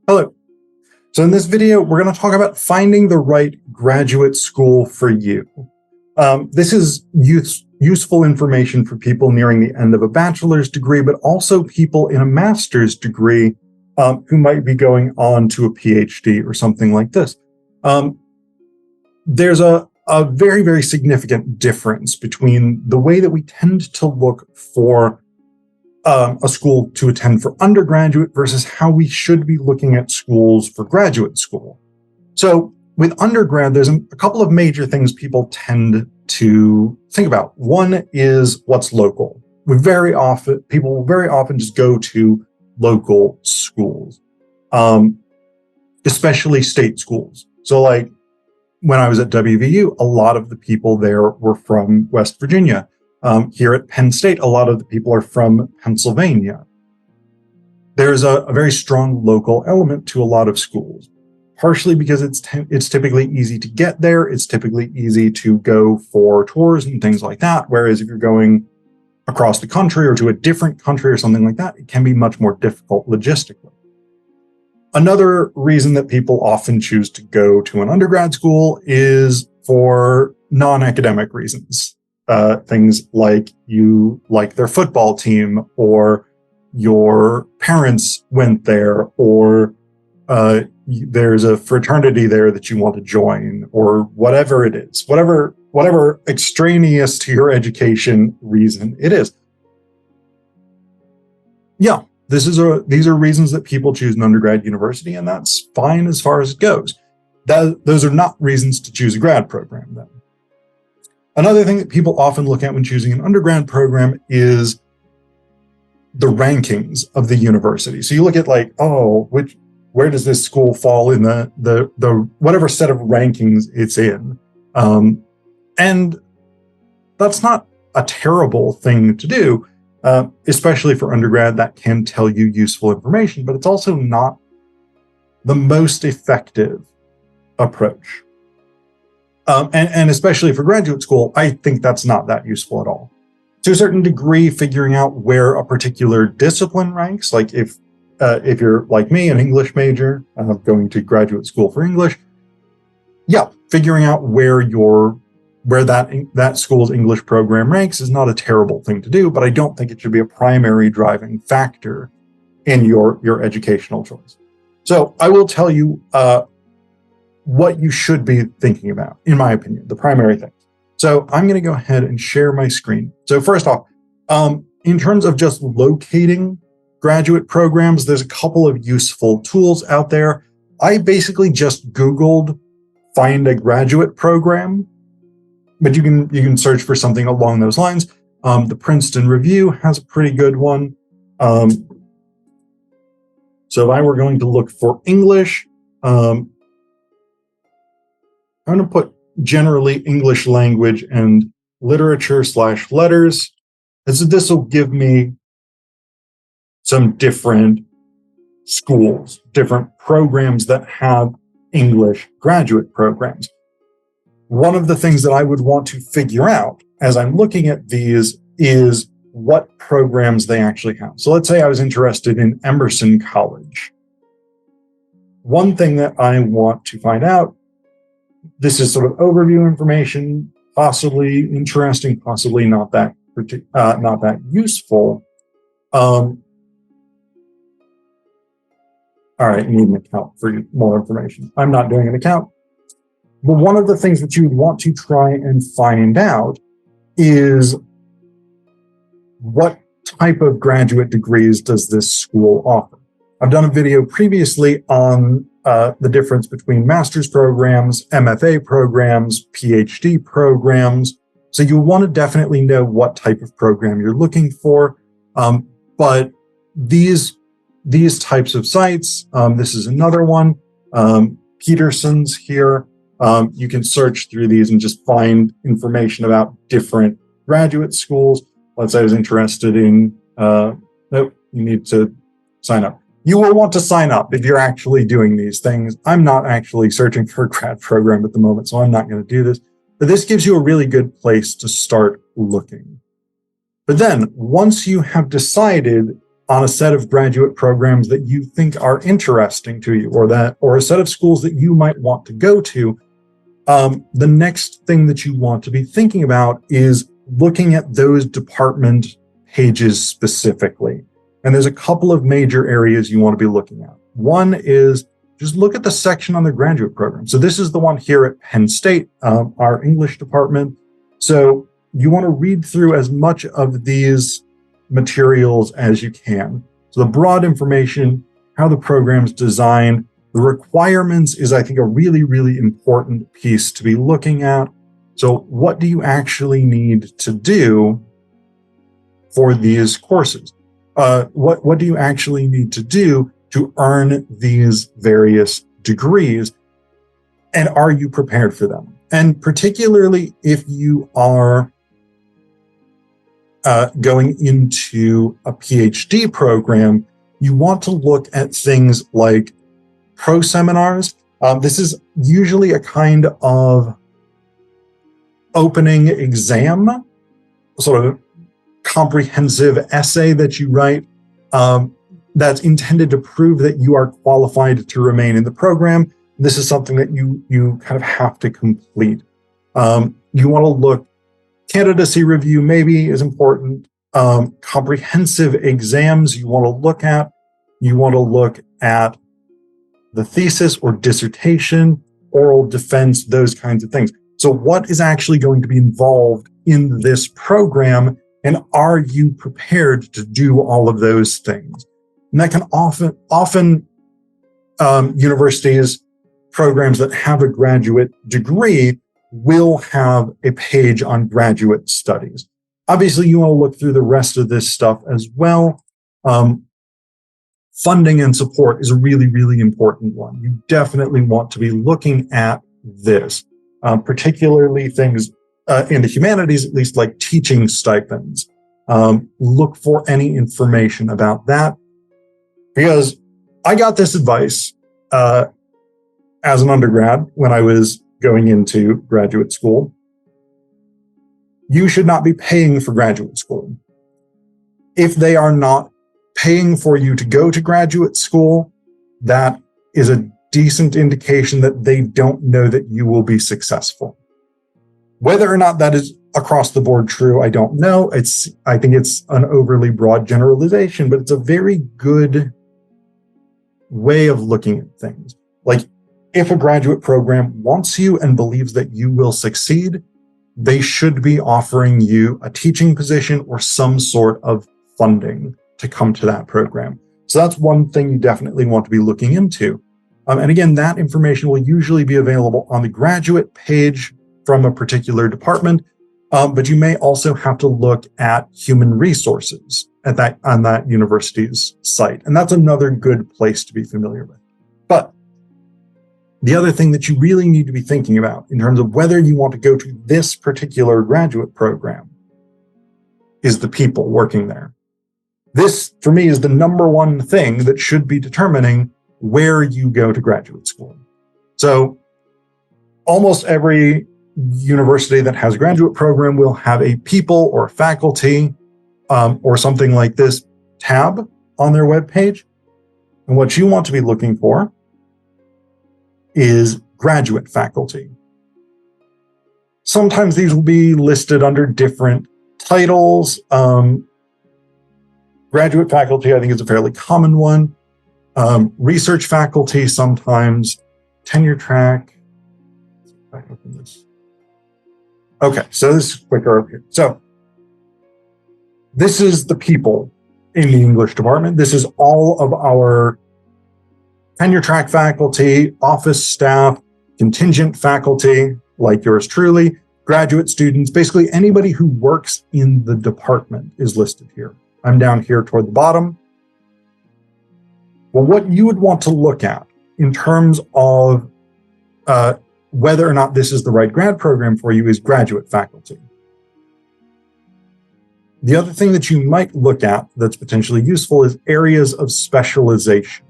Hello. So in this video, we're going to talk about finding the right graduate school for you. This is useful information for people nearing the end of a bachelor's degree, but also people in a master's degree who might be going on to a PhD or something like this. There's a very, very significant difference between the way that we tend to look for a school to attend for undergraduate versus how we should be looking at schools for graduate school. So with undergrad, there's a couple of major things people tend to think about. One is what's local. People will very often just go to local schools, especially state schools. So like when I was at WVU, a lot of the people there were from West Virginia. Here at Penn State, a lot of the people are from Pennsylvania. There's a very strong local element to a lot of schools, partially because it's typically easy to get there. It's typically easy to go for tours and things like that. Whereas if you're going across the country or to a different country or something like that, it can be much more difficult logistically. Another reason that people often choose to go to an undergrad school is for non-academic reasons. Things like you like their football team, or your parents went there, or there's a fraternity there that you want to join, or whatever it is, whatever extraneous to your education reason it is. Yeah, these are reasons that people choose an undergrad university, and that's fine as far as it goes. Those are not reasons to choose a grad program, then. Another thing that people often look at when choosing an undergrad program is the rankings of the university. So you look at like, where does this school fall in the whatever set of rankings it's in? And that's not a terrible thing to do, especially for undergrad. That can tell you useful information, but it's also not the most effective approach. And especially for graduate school, I think that's not that useful at all. To a certain degree, figuring out where a particular discipline ranks, like if you're like me, an English major, going to graduate school for English, figuring out where that school's English program ranks is not a terrible thing to do, but I don't think it should be a primary driving factor in your educational choice. So I will tell you what you should be thinking about, in my opinion, the primary thing. So I'm going to go ahead and share my screen. So first off, in terms of just locating graduate programs, there's a couple of useful tools out there. I basically just Googled find a graduate program, but you can search for something along those lines. The Princeton Review has a pretty good one. So if I were going to look for English, I'm going to put generally English language and literature /letters. This will give me some different schools, different programs that have English graduate programs. One of the things that I would want to figure out as I'm looking at these is what programs they actually have. So let's say I was interested in Emerson College. One thing that I want to find out, this is sort of overview information, possibly interesting, possibly not that useful. All right, you need an account for more information. I'm not doing an account. But one of the things that you would want to try and find out is what type of graduate degrees does this school offer? I've done a video previously on the difference between master's programs, MFA programs, PhD programs. So you'll want to definitely know what type of program you're looking for. But these types of sites, this is another one, Peterson's here. You can search through these and just find information about different graduate schools. Let's say I was interested in, nope, you need to sign up. You will want to sign up if you're actually doing these things. I'm not actually searching for a grad program at the moment, so I'm not going to do this. But this gives you a really good place to start looking. But then once you have decided on a set of graduate programs that you think are interesting to you, or a set of schools that you might want to go to, the next thing that you want to be thinking about is looking at those department pages specifically. And there's a couple of major areas you want to be looking at. One is just look at the section on the graduate program. So this is the one here at Penn State, our English department. So you want to read through as much of these materials as you can. So the broad information, how the program's designed, the requirements is, I think, a really, really important piece to be looking at. So what do you actually need to do for these courses? What do you actually need to do to earn these various degrees? And are you prepared for them? And particularly if you are going into a PhD program, you want to look at things like pro-seminars. This is usually a kind of opening exam, sort of comprehensive essay that you write that's intended to prove that you are qualified to remain in the program. This is something that you kind of have to complete. You want to look, candidacy review maybe is important. Comprehensive exams you want to look at. You want to look at the thesis or dissertation, oral defense, those kinds of things. So what is actually going to be involved in this program, and are you prepared to do all of those things? And that can often universities, programs that have a graduate degree will have a page on graduate studies. Obviously, you want to look through the rest of this stuff as well. Funding and support is a really, really important one. You definitely want to be looking at this, particularly things in the humanities, at least like teaching stipends. Look for any information about that, because I got this advice as an undergrad when I was going into graduate school. You should not be paying for graduate school. If they are not paying for you to go to graduate school, that is a decent indication that they don't know that you will be successful. Whether or not that is across the board true, I don't know. I think it's an overly broad generalization, but it's a very good way of looking at things. Like, if a graduate program wants you and believes that you will succeed, they should be offering you a teaching position or some sort of funding to come to that program. So that's one thing you definitely want to be looking into. And again, that information will usually be available on the graduate page from a particular department, but you may also have to look at human resources on that university's site. And that's another good place to be familiar with. But the other thing that you really need to be thinking about in terms of whether you want to go to this particular graduate program is the people working there. This, for me, is the number one thing that should be determining where you go to graduate school. So almost every university that has a graduate program will have a people or faculty or something like this tab on their webpage. And what you want to be looking for is graduate faculty. Sometimes these will be listed under different titles. Graduate faculty, I think, is a fairly common one. Research faculty sometimes. Tenure track. I open this. Okay, so this is quicker up here. So this is the people in the English department. This is all of our tenure track faculty, office staff, contingent faculty, like yours truly, graduate students, basically anybody who works in the department is listed here. I'm down here toward the bottom. Well, what you would want to look at in terms of whether or not this is the right grad program for you is graduate faculty. The other thing that you might look at that's potentially useful is areas of specialization.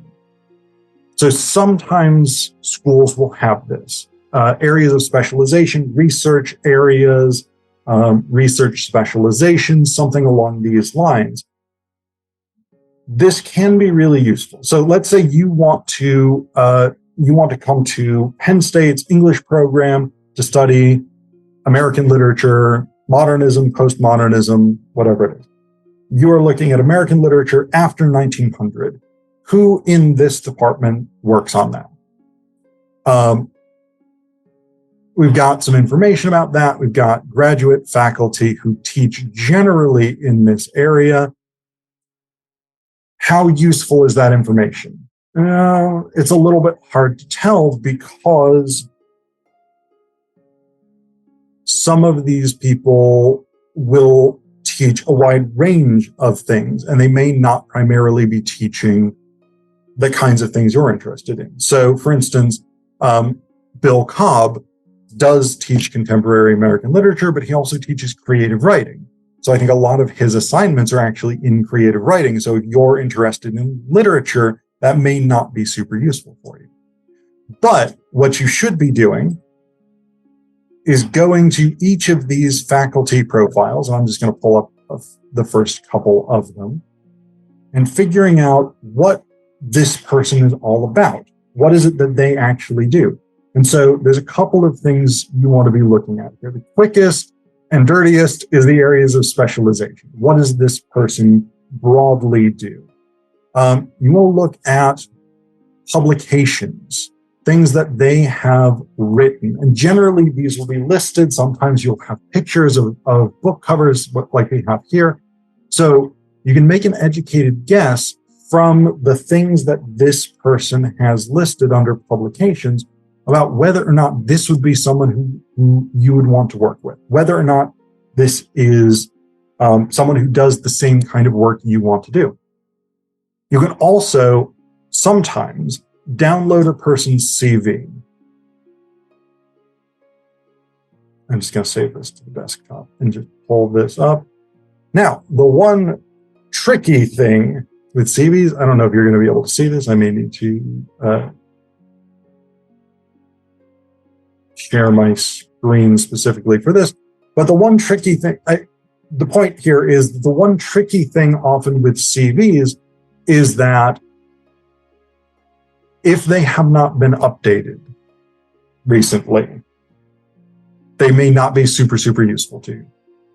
So sometimes schools will have this. Areas of specialization, research areas, research specializations, something along these lines. this can be really useful. So let's say you want to come to Penn State's English program to study American literature, modernism, postmodernism, whatever it is. You are looking at American literature after 1900. Who in this department works on that? We've got some information about that. We've got graduate faculty who teach generally in this area. How useful is that information? It's a little bit hard to tell because some of these people will teach a wide range of things, and they may not primarily be teaching the kinds of things you're interested in. So, for instance, Bill Cobb does teach contemporary American literature, but he also teaches creative writing. So I think a lot of his assignments are actually in creative writing. So if you're interested in literature, that may not be super useful for you. But what you should be doing is going to each of these faculty profiles, and I'm just going to pull up the first couple of them, and figuring out what this person is all about. What is it that they actually do? And so there's a couple of things you want to be looking at here. The quickest and dirtiest is the areas of specialization. What does this person broadly do? You will look at publications, things that they have written. And generally, these will be listed. Sometimes you'll have pictures of book covers like we have here. So you can make an educated guess from the things that this person has listed under publications about whether or not this would be someone who you would want to work with, whether or not this is someone who does the same kind of work you want to do. You can also sometimes download a person's CV. I'm just going to save this to the desktop and just pull this up. Now, the one tricky thing with CVs, I don't know if you're going to be able to see this. I may need to share my screen specifically for this. But the one tricky thing, the point here is the one tricky thing often with CVs is that if they have not been updated recently, they may not be super, super useful to you.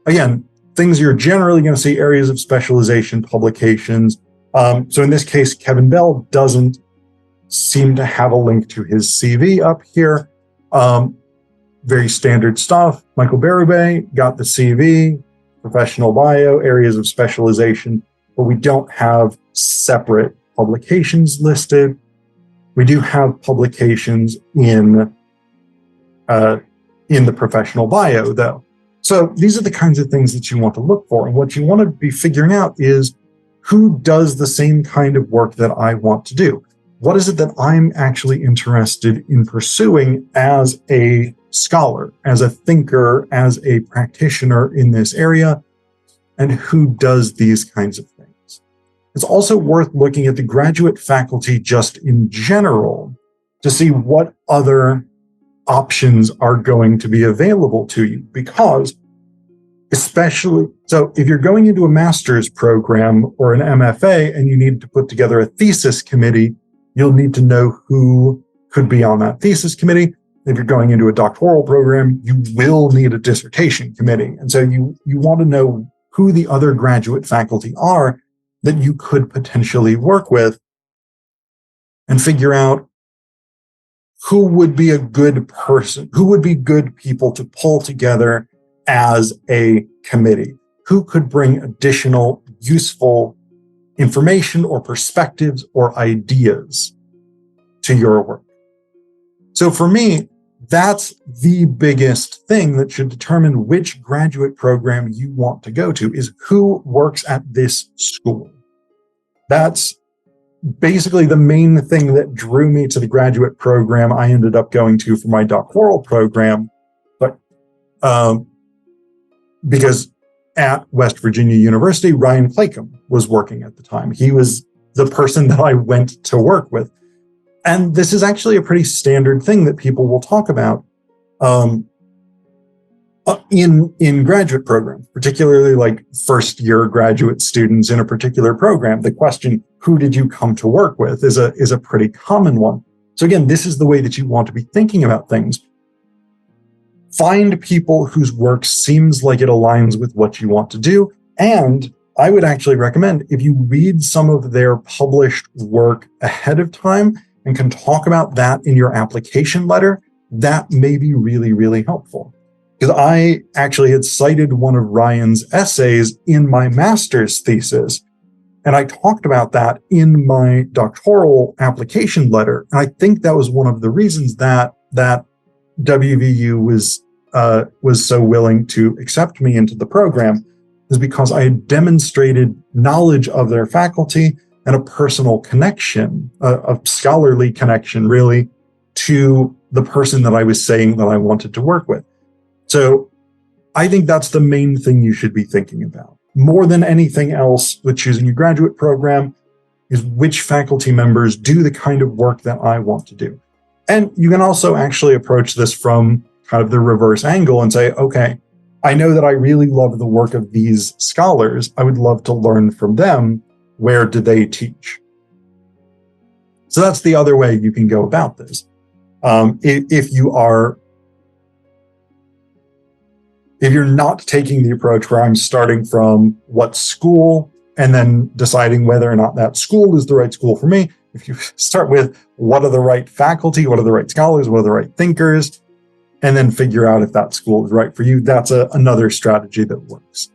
Again, things you're generally going to see, areas of specialization, publications. So in this case, Kevin Bell doesn't seem to have a link to his CV up here. Very standard stuff. Michael Berube got the CV, professional bio, areas of specialization, but we don't have separate publications listed. We do have publications in the professional bio, though. So these are the kinds of things that you want to look for. And what you want to be figuring out is who does the same kind of work that I want to do? What is it that I'm actually interested in pursuing as a scholar, as a thinker, as a practitioner in this area, and who does these kinds of things? It's also worth looking at the graduate faculty just in general to see what other options are going to be available to you, because especially, so if you're going into a master's program or an MFA and you need to put together a thesis committee, you'll need to know who could be on that thesis committee. If you're going into a doctoral program, you will need a dissertation committee. And so you want to know who the other graduate faculty are that you could potentially work with and figure out who would be a good person, who would be good people to pull together as a committee, who could bring additional useful information or perspectives or ideas to your work. So for me, that's the biggest thing that should determine which graduate program you want to go to, is who works at this school. That's basically the main thing that drew me to the graduate program I ended up going to for my doctoral program. But because at West Virginia University, Ryan Claycomb was working at the time. He was the person that I went to work with. And this is actually a pretty standard thing that people will talk about. In graduate programs, particularly like first year graduate students in a particular program, the question, who did you come to work with, is a pretty common one. So again, this is the way that you want to be thinking about things. Find people whose work seems like it aligns with what you want to do. And I would actually recommend, if you read some of their published work ahead of time and can talk about that in your application letter, that may be really, really helpful. Because I actually had cited one of Ryan's essays in my master's thesis, and I talked about that in my doctoral application letter. And I think that was one of the reasons that WVU was so willing to accept me into the program, is because I had demonstrated knowledge of their faculty and a personal connection, a scholarly connection, really, to the person that I was saying that I wanted to work with. So I think that's the main thing you should be thinking about. More than anything else with choosing your graduate program is which faculty members do the kind of work that I want to do. And you can also actually approach this from kind of the reverse angle and say, okay, I know that I really love the work of these scholars. I would love to learn from them. Where do they teach? So that's the other way you can go about this. If you're not taking the approach where I'm starting from what school and then deciding whether or not that school is the right school for me, if you start with what are the right faculty, what are the right scholars, what are the right thinkers, and then figure out if that school is right for you, that's another strategy that works.